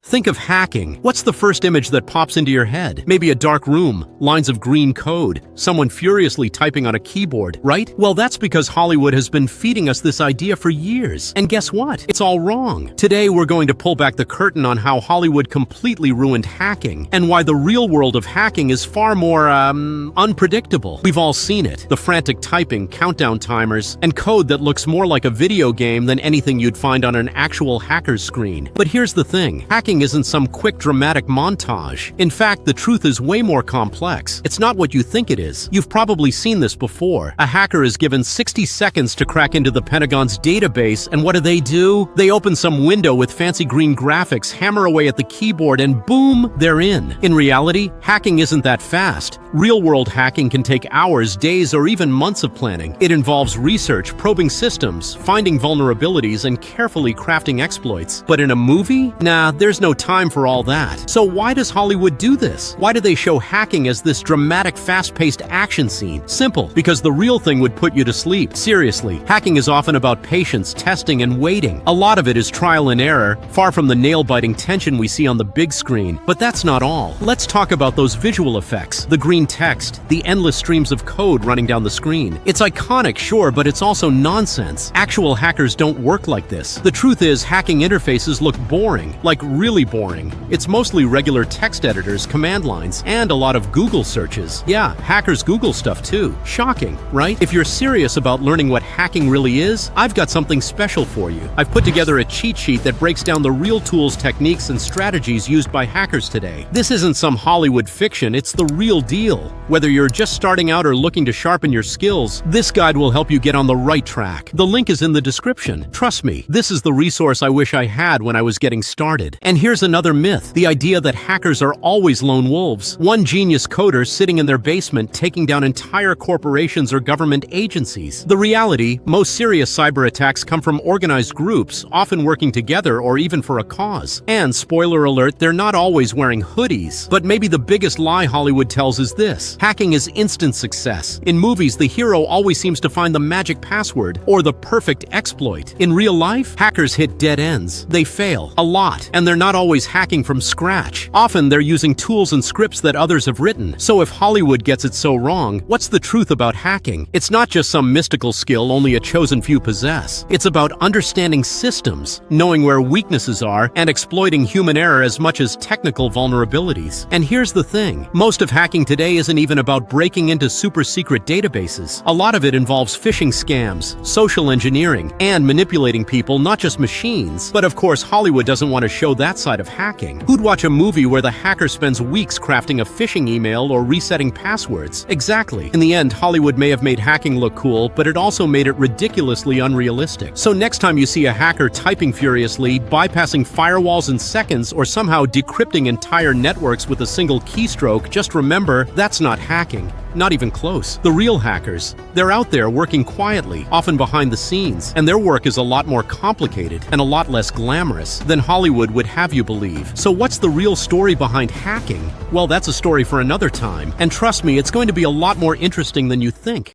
Think of hacking. What's the first image that pops into your head? Maybe a dark room, lines of green code, someone furiously typing on a keyboard, right? Well, that's because Hollywood has been feeding us this idea for years. And guess what? It's all wrong. Today, we're going to pull back the curtain on how Hollywood completely ruined hacking and why the real world of hacking is far more, unpredictable. We've all seen it. The frantic typing, countdown timers, and code that looks more like a video game than anything you'd find on an actual hacker's screen. But here's the thing. Hacking isn't some quick dramatic montage. In fact, the truth is way more complex. It's not what you think it is. You've probably seen this before. A hacker is given 60 seconds to crack into the Pentagon's database, and what do? They open some window with fancy green graphics, hammer away at the keyboard, and boom, they're in. In reality, hacking isn't that fast. Real-world hacking can take hours, days, or even months of planning. It involves research, probing systems, finding vulnerabilities, and carefully crafting exploits. But in a movie? Nah, there's no time for all that. So why does Hollywood do this? Why do they show hacking as this dramatic, fast-paced action scene? Simple, because the real thing would put you to sleep. Seriously, hacking is often about patience, testing, and waiting. A lot of it is trial and error, far from the nail-biting tension we see on the big screen. But that's not all. Let's talk about those visual effects. The green text, the endless streams of code running down the screen. It's iconic, sure, but it's also nonsense. Actual hackers don't work like this. The truth is, hacking interfaces look boring, like really boring. It's mostly regular text editors, command lines, and a lot of Google searches. Yeah, hackers Google stuff too. Shocking, right? If you're serious about learning what hacking really is, I've got something special for you. I've put together a cheat sheet that breaks down the real tools, techniques, and strategies used by hackers today. This isn't some Hollywood fiction, it's the real deal. Whether you're just starting out or looking to sharpen your skills, this guide will help you get on the right track. The link is in the description. Trust me, this is the resource I wish I had when I was getting started. And here's another myth, the idea that hackers are always lone wolves. One genius coder sitting in their basement taking down entire corporations or government agencies. The reality, most serious cyber attacks come from organized groups, often working together or even for a cause. And spoiler alert, they're not always wearing hoodies. But maybe the biggest lie Hollywood tells is this: hacking is instant success. In movies, the hero always seems to find the magic password or the perfect exploit. In real life, hackers hit dead ends. They fail a lot, and they're not always hacking from scratch. Often they're using tools and scripts that others have written. So if Hollywood gets it so wrong, what's the truth about hacking? It's not just some mystical skill only a chosen few possess. It's about understanding systems, knowing where weaknesses are, and exploiting human error as much as technical vulnerabilities. And here's the thing, most of hacking today isn't even about breaking into super secret databases. A lot of it involves phishing scams, social engineering, and manipulating people, not just machines. But of course, Hollywood doesn't want to show that side of hacking. Who'd watch a movie where the hacker spends weeks crafting a phishing email or resetting passwords? Exactly. In the end, Hollywood may have made hacking look cool, but it also made it ridiculously unrealistic. So next time you see a hacker typing furiously, bypassing firewalls in seconds, or somehow decrypting entire networks with a single keystroke, just remember, that's not hacking. Not even close. The real hackers, they're out there working quietly, often behind the scenes, and their work is a lot more complicated and a lot less glamorous than Hollywood would have you believe. So what's the real story behind hacking? Well, that's a story for another time, and trust me, it's going to be a lot more interesting than you think.